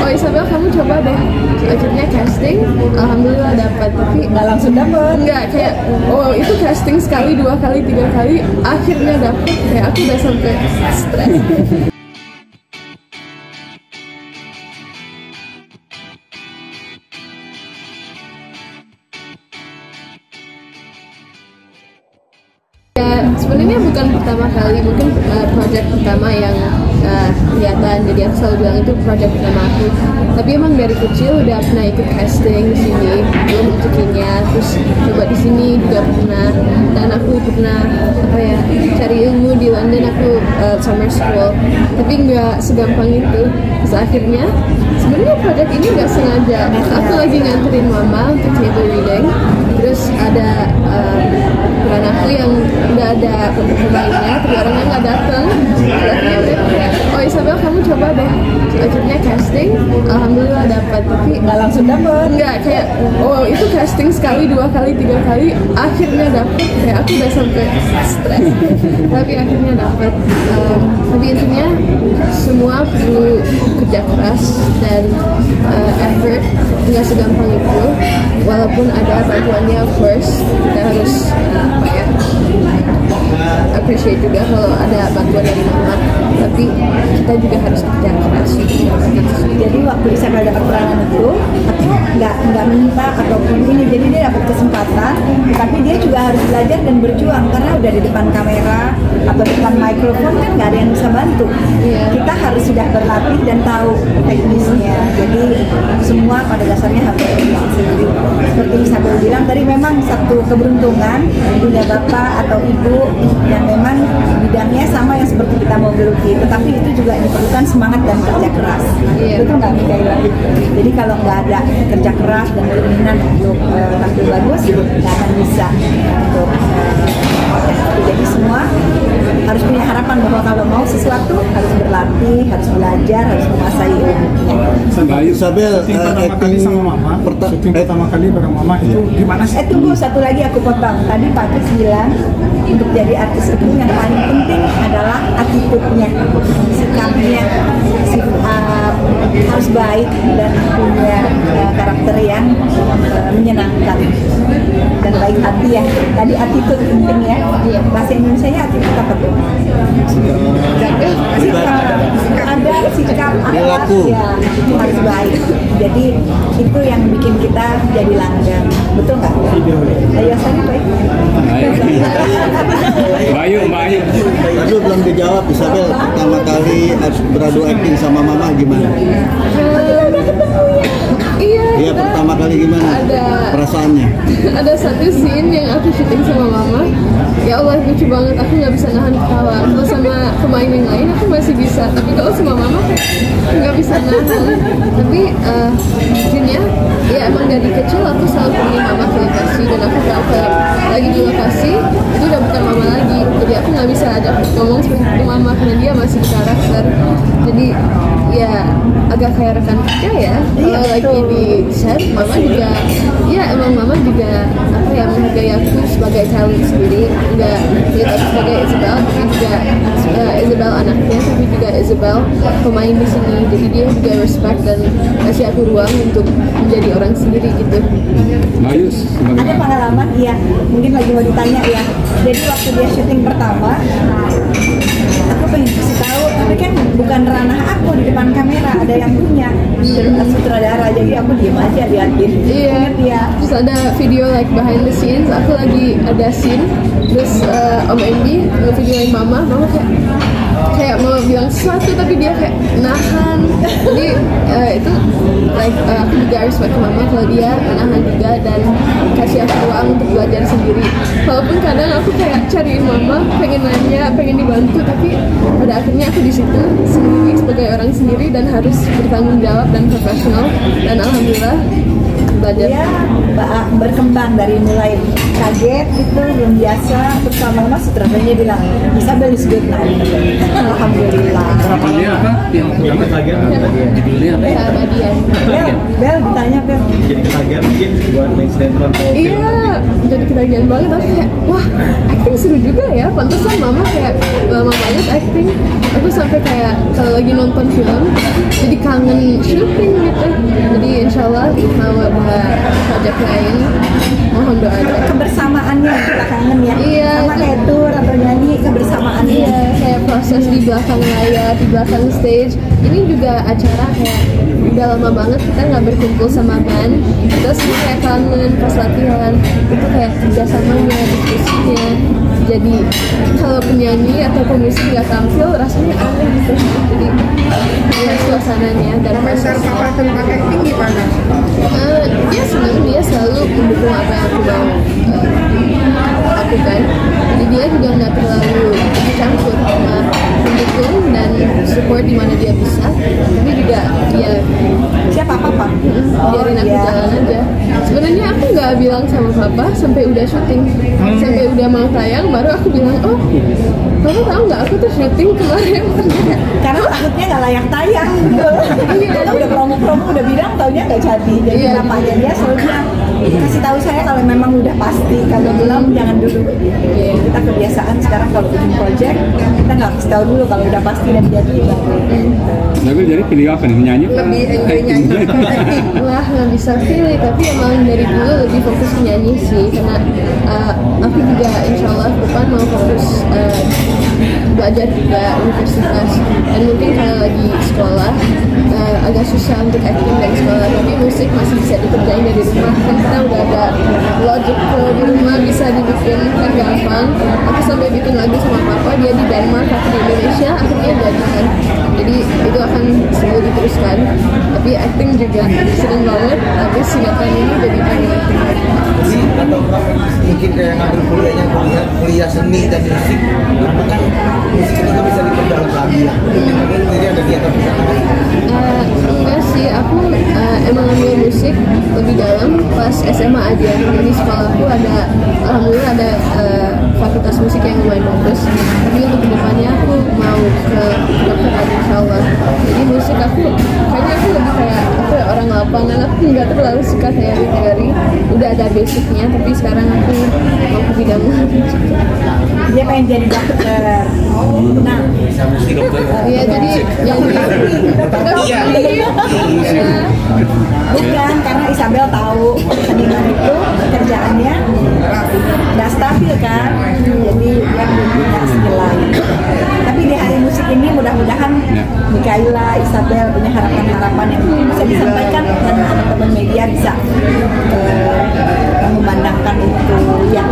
oh Isabel kamu coba deh. Akhirnya casting, alhamdulillah dapat, tapi nggak langsung dapat. Nggak, kayak oh itu casting sekali, 2 kali, 3 kali, akhirnya dapat. Kayak aku udah sampai stres. Sebenarnya bukan pertama kali, mungkin project pertama yang kelihatan. Jadi aku selalu bilang itu project pertama aku. Tapi emang dari kecil udah pernah ikut casting di sini, belum rezekinya. Terus coba di sini juga pernah. Dan aku pernah cari ilmu di London, aku summer school. Tapi nggak segampang itu. Terus akhirnya sebenarnya project ini nggak sengaja. Aku lagi nganterin mama untuk table reading. Terus ada bukan aku yang udah ada pemainnya, tapi orangnya nggak datang. Akhirnya udah kayak, oh Isabel kamu coba deh. Akhirnya casting, alhamdulillah dapat, tapi Nggak langsung dapat. nggak, kayak oh itu casting sekali, 2 kali, 3 kali, akhirnya dapat. Kayak aku udah sampai stres, tapi akhirnya dapat. Tapi intinya semua perlu kerja keras dan effort, nggak segampang itu. Walaupun ada bantuannya, of course kita harus appreciate juga kalau ada bantuan dari mama, tapi kita juga harus kerja keras. Jadi waktu Isabel dapat peranan itu, aku nggak minta ataupun ini, jadi dia dapat kesempatan, tapi dia juga harus belajar dan berjuang karena udah di depan kamera atau depan mikrofon kan nggak ada yang bisa bantu. Kita harus sudah berlatih dan tahu teknisnya. Jadi semua pada dasarnya harus sendiri. Seperti Isabel bilang tadi, memang satu keberuntungan punya bapak atau ibu yang memang bidangnya sama yang seperti kita mau geluti, tetapi itu juga diperlukan semangat dan kerja keras. Betul nggak Mikaela? Jadi kalau nggak ada kerja keras dan keinginan untuk tampil bagus, nggak akan bisa untuk jadi semua harus punya harapan bahwa kalau mau sesuatu harus berlatih, harus belajar, harus menguasai ilmunya. Mbak Isabel, pertama kali sama mama, syuting pertama kali bareng mama itu gimana sih? Tunggu satu lagi aku potong. Tadi Pak Chris bilang untuk jadi artis itu yang paling penting adalah attitude-nya, sikapnya, harus baik dan punya karakter yang menyenangkan dan baik hati ya. Tadi attitude penting ya. Bahasa Indonesia-nya attitude apa tuh? Ada sikap akhlak ya, itu harus baik. Jadi itu yang bikin kita jadi langgeng, betul nggak? Ayo saya baik. Bayu. Aduh belum dijawab Isabel, pertama kali harus beradu acting sama mama gimana? Iya, pertama kali gimana? Perasaannya? Ada satu scene yang aku syuting sama mama. Ya Allah, lucu banget, aku nggak bisa nahan ketawa. Kalau sama pemain yang lain aku masih bisa, tapi kalau sama mama nggak bisa nahan. Tapi jadinya ya emang dari kecil aku selalu pergi mama ke lokasi, dan aku kalau lagi di lokasi itu udah bukan mama lagi. Jadi aku nggak bisa ajak ngomong seperti itu mama karena dia masih di karakter. Jadi ya agak kayak rekan kerja ya. Kalau lagi di set, mama juga ya emang mama juga menghargai aku sebagai talent sendiri, nggak lihat aku sebagai Isabel, tapi juga Isabel anaknya, tapi juga Isabel pemain di sini. Jadi dia juga respect dan kasih aku ruang untuk menjadi orang sendiri gitu. Mayus, Ada pengalaman, iya, mungkin lagi mau ditanya ya. Jadi waktu dia syuting pertama, aku pengen kasih tahu, tapi kan bukan ranah aku di depan kamera, ada yang punya sutradara, jadi aku diem aja liatin. Iya. Terus ada video like behind the scenes, aku lagi ada scene, terus Om Andy ngevideoin mama kayak mau bilang sesuatu tapi dia kayak nahan. Jadi itu like aku juga respect ke mama kalau dia menahan juga dan kasih aku ruang untuk belajar sendiri. Walaupun kadang aku kayak cariin mama, pengen nanya, pengen dibantu, tapi pada akhirnya aku di situ sendiri sebagai orang sendiri dan harus bertanggung jawab dan profesional, dan alhamdulillah belajar. Dia berkembang dari mulai kaget gitu, belum biasa, terus lama-lama sutradaranya bilang Isabel is good now. Alhamdulillah. Dia apa? Yang dapat bagian judulnya apa? Ya, Badian. Bel ditanya Bel. Jadi ketagihan mungkin buat main sinetron atau film. Iya, jadi ketagihan banget. Aku kayak, wah, acting seru juga ya. Pantesan mama kayak lama banget acting. Aku sampai kayak kalau lagi nonton film, jadi kangen syuting mau ada project lain, mohon doanya. Kebersamaannya kita kangen ya. Iya. Sama kayak tour atau nyanyi kebersamaannya. Iya, kayak proses di belakang layar, di belakang stage. Ini juga acara kayak udah lama banget kita nggak berkumpul sama band. Terus kayak kangen pas latihan, itu kayak kerjasamanya, diskusinya. Jadi kalau penyanyi atau pemusik nggak tampil rasanya aneh gitu. Jadi ya suasananya dan Komentar papa tentang acting gimana? dia senang, dia selalu mendukung apa yang aku mau lakukan. Jadi dia juga nggak terlalu campur, cuma mendukung dan support di mana dia bisa. Tapi juga dia Siapa papa? biarin aku iya. jalan aja. Sebenarnya aku nggak bilang sama papa sampai udah syuting, sampai udah mau tayang baru aku bilang, oh papa tahu nggak aku tuh syuting kemarin. Karena takutnya nggak layak tayang. Iya. Kita udah promo-promo udah bilang taunya nggak jadi. Jadi Iya. bapaknya dia selalu bilang kasih tahu saya kalau memang udah pasti, kalau belum jangan dulu. Iya. Kita kebiasaan sekarang kalau bikin project kita nggak kasih tahu dulu kalau udah pasti dan jadi. Tapi jadi pilih apa nih, menyanyi? Lebih enjoy nyanyi atau acting? Wah nggak bisa pilih, tapi emang dari dulu lebih fokus menyanyi sih, karena aku juga insya Allah depan mau fokus belajar juga universitas, dan mungkin kalau lagi sekolah agak susah untuk acting dari sekolah, tapi musik masih bisa dikerjain dari rumah, kan kita udah ada Logic Pro di rumah bisa dibikin kan gampang. Aku sampai bikin lagu sama papa, dia di Denmark, aku di Indonesia, akhirnya jadi kan. Jadi itu akan selalu diteruskan, tapi acting juga sering banget, tapi sinetron ini jadi pengen acting lagi. Atau mungkin kayak ngambil kuliahnya kuliah seni dan musik, karena kan musik itu kan bisa diperdalam lagi ya. Jadi ada di atas Enggak sih, aku emang ambil musik lebih dalam pas SMA aja. Jadi sekolahku ada, alhamdulillah ada fakultas musik yang lumayan bagus. Tapi untuk kedepannya aku mau ke kedokteran insya Allah. Jadi musik aku, kayaknya aku lebih kayak aku ya orang lapangan. Aku nggak terlalu suka teori-teori. Udah ada basicnya, tapi sekarang aku mau ke bidang lain juga. Dia pengen jadi dokter. Nah, Iya, jadi Iya. bukan karena Isabel tahu seniman itu kerjaannya nggak stabil kan, jadi dia punya skill lain. Tapi di hari musik ini mudah-mudahan Mikaela, Isabel punya harapan-harapan yang bisa disampaikan dan teman-teman media bisa memandangkan itu ya.